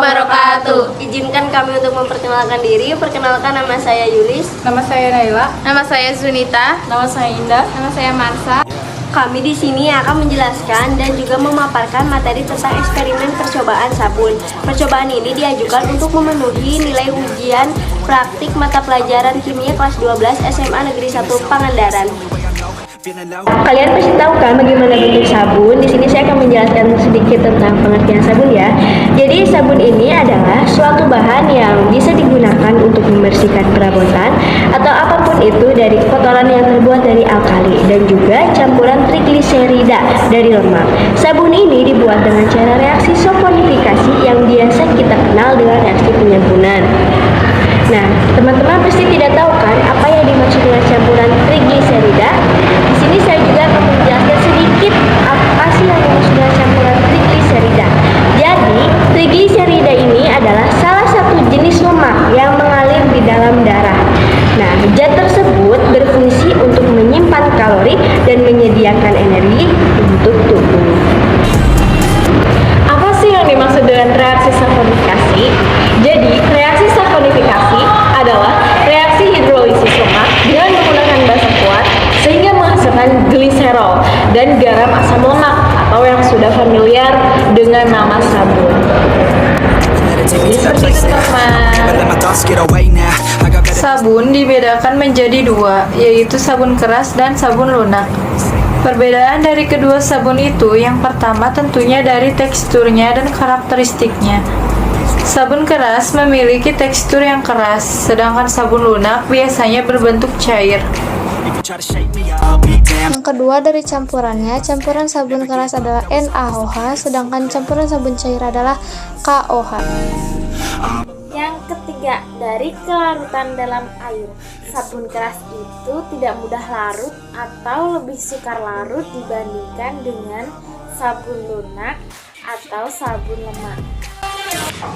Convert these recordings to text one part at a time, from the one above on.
wabarakatuh. Izinkan kami untuk memperkenalkan diri. Perkenalkan, nama saya Yulis. Nama saya Naila. Nama saya Zunita. Nama saya Indah. Nama saya Marsa. Kami di sini akan menjelaskan dan juga memaparkan materi tentang eksperimen percobaan sabun. Percobaan ini diajukan untuk memenuhi nilai ujian praktik mata pelajaran kimia kelas 12 SMA Negeri 1 Pangandaran. Kalian pasti tahu kan bagaimana bentuk sabun? Di sini saya akan menjelaskan sedikit tentang pengertian sabun ya. Jadi sabun ini adalah suatu bahan yang bisa digunakan untuk membersihkan perabotan atau apapun itu dari kotoran yang terbuat dari alkali dan juga campuran trigliserida dari lemak. Sabun ini dibuat dengan cara reaksi saponifikasi yang biasa kita kenal dengan reaksi penyampunan. Nah, teman-teman pasti tidak tahu kan apa yang dimaksud dengan campuran trigliserida? Di sini saya juga akan menjelaskan sedikit apa sih yang dimaksud dengan campuran trigliserida. Jadi, trigliserida ini adalah salah satu jenis lemak yang mengalir di dalam darah. Nah, zat tersebut berfungsi untuk menyimpan kalori dan menyediakan energi untuk tubuh. Apa sih yang dimaksud dengan reaksi saponifikasi? Jadi, reaksi saponifikasi adalah reaksi hidrolisis lemak dengan menggunakan basa kuat sehingga menghasilkan gliserol dan garam asam lemak atau yang sudah familiar dengan nama sabun. Jadi seperti itu teman. Sabun dibedakan menjadi dua, yaitu sabun keras dan sabun lunak. Perbedaan dari kedua sabun itu, yang pertama tentunya dari teksturnya dan karakteristiknya. Sabun keras memiliki tekstur yang keras, sedangkan sabun lunak biasanya berbentuk cair. Yang kedua dari campurannya, campuran sabun keras adalah NaOH, sedangkan campuran sabun cair adalah KOH. Yang ketiga, dari kelarutan dalam air. Sabun keras itu tidak mudah larut atau lebih sukar larut dibandingkan dengan sabun lunak atau sabun lemak.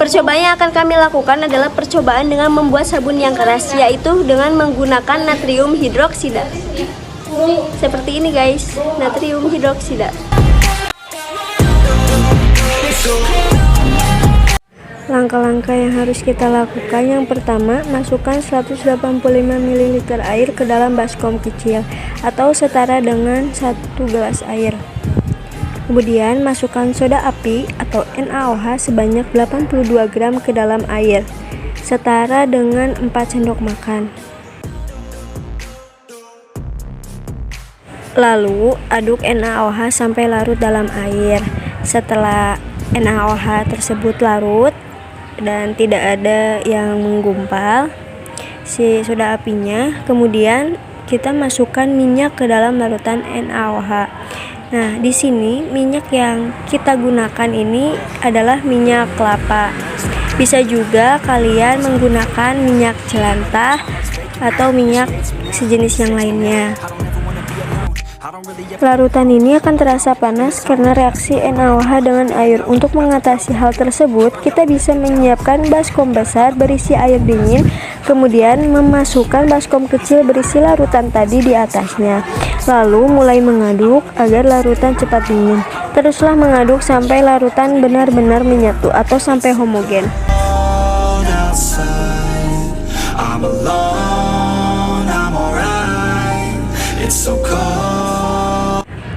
Percobaan yang akan kami lakukan adalah percobaan dengan membuat sabun yang keras, yaitu dengan menggunakan natrium hidroksida. Seperti ini guys, natrium hidroksida. Langkah-langkah yang harus kita lakukan, yang pertama, masukkan 185 ml air ke dalam baskom kecil atau setara dengan 1 gelas air. Kemudian masukkan soda api atau NaOH sebanyak 82 gram ke dalam air, setara dengan 4 sendok makan. Lalu aduk NaOH sampai larut dalam air. Setelah NaOH tersebut larut dan tidak ada yang menggumpal si soda apinya, kemudian kita masukkan minyak ke dalam larutan NaOH. Nah, di sini minyak yang kita gunakan ini adalah minyak kelapa. Bisa juga kalian menggunakan minyak jelantah atau minyak sejenis yang lainnya. Larutan ini akan terasa panas karena reaksi NaOH dengan air. Untuk mengatasi hal tersebut, kita bisa menyiapkan baskom besar berisi air dingin, kemudian memasukkan baskom kecil berisi larutan tadi di atasnya. Lalu mulai mengaduk agar larutan cepat dingin. Teruslah mengaduk sampai larutan benar-benar menyatu atau sampai homogen.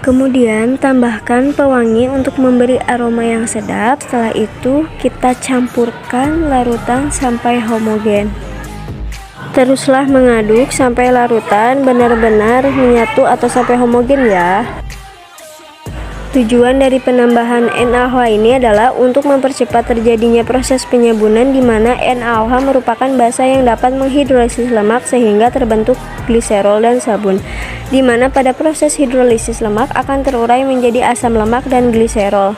Kemudian tambahkan pewangi untuk memberi aroma yang sedap. Setelah itu kita campurkan larutan sampai homogen. Teruslah mengaduk sampai larutan benar-benar menyatu atau sampai homogen ya. Tujuan dari penambahan NaOH ini adalah untuk mempercepat terjadinya proses penyabunan, di mana NaOH merupakan basa yang dapat menghidrolisis lemak sehingga terbentuk gliserol dan sabun, di mana pada proses hidrolisis lemak akan terurai menjadi asam lemak dan gliserol.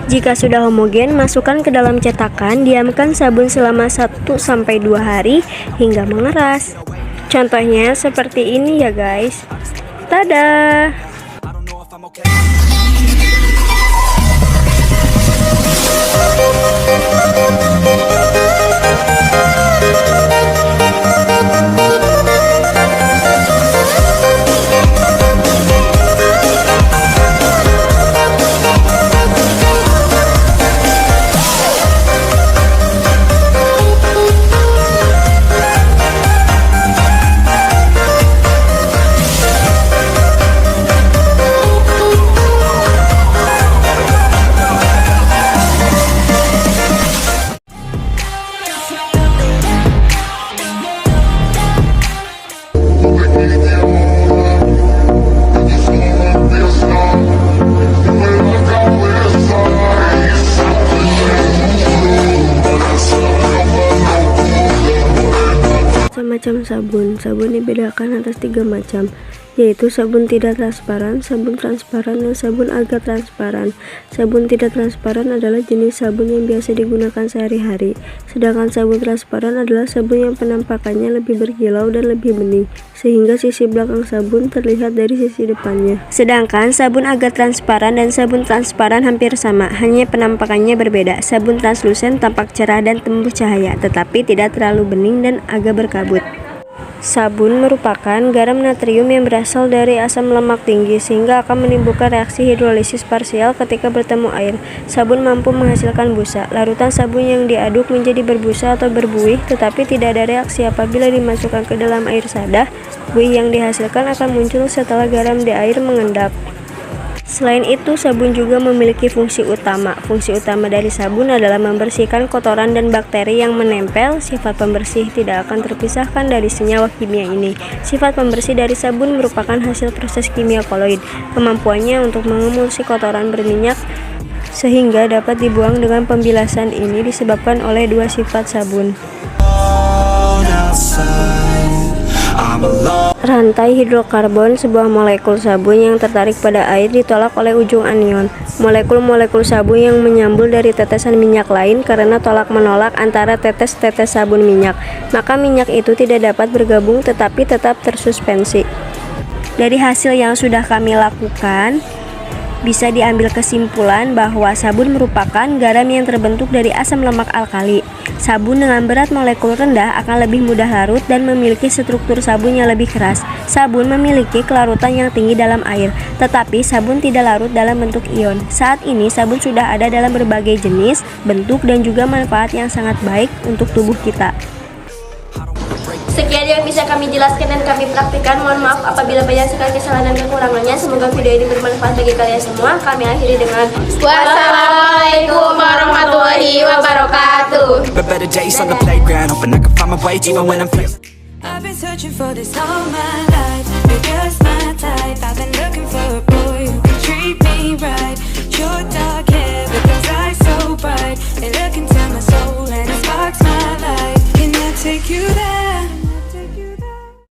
Jika sudah homogen, masukkan ke dalam cetakan, diamkan sabun selama 1-2 hari hingga mengeras. Contohnya seperti ini ya guys. Tada! Macam sabun. Sabun dibedakan atas 3 macam, yaitu sabun tidak transparan, sabun transparan, dan sabun agak transparan. Sabun tidak transparan adalah jenis sabun yang biasa digunakan sehari-hari, sedangkan sabun transparan adalah sabun yang penampakannya lebih berkilau dan lebih bening, sehingga sisi belakang sabun terlihat dari sisi depannya. Sedangkan sabun agak transparan dan sabun transparan hampir sama, hanya penampakannya berbeda. Sabun translusen tampak cerah dan tembus cahaya, tetapi tidak terlalu bening dan agak berkabut. Sabun merupakan garam natrium yang berasal dari asam lemak tinggi sehingga akan menimbulkan reaksi hidrolisis parsial ketika bertemu air. Sabun mampu menghasilkan busa. Larutan sabun yang diaduk menjadi berbusa atau berbuih, tetapi tidak ada reaksi apabila dimasukkan ke dalam air sadah. Buih yang dihasilkan akan muncul setelah garam di air mengendap. Selain itu, sabun juga memiliki fungsi utama. Fungsi utama dari sabun adalah membersihkan kotoran dan bakteri yang menempel. Sifat pembersih tidak akan terpisahkan dari senyawa kimia ini. Sifat pembersih dari sabun merupakan hasil proses kimia koloid. Kemampuannya untuk mengemulsi kotoran berminyak sehingga dapat dibuang dengan pembilasan ini disebabkan oleh dua sifat sabun. Rantai hidrokarbon, sebuah molekul sabun yang tertarik pada air, ditolak oleh ujung anion. Molekul-molekul sabun yang menyambul dari tetesan minyak lain karena tolak-menolak antara tetes-tetes sabun minyak, maka minyak itu tidak dapat bergabung tetapi tetap tersuspensi. Dari hasil yang sudah kami lakukan, bisa diambil kesimpulan bahwa sabun merupakan garam yang terbentuk dari asam lemak alkali. Sabun dengan berat molekul rendah akan lebih mudah larut dan memiliki struktur sabun yang lebih keras. Sabun memiliki kelarutan yang tinggi dalam air, tetapi sabun tidak larut dalam bentuk ion. Saat ini sabun sudah ada dalam berbagai jenis, bentuk, dan juga manfaat yang sangat baik untuk tubuh kita. Sekian yang bisa kami jelaskan dan kami praktikkan. Mohon maaf apabila banyak sekali kesalahan dan kekurangannya. Semoga video ini bermanfaat bagi kalian semua. Kami akhiri dengan Wassalamualaikum warahmatullahi wabarakatuh. But better days on the playground, hoping I can find my way even when I'm feeling. I've been searching for this all my life. You're just my type. I've been looking for a boy who can treat me right. Your dark hair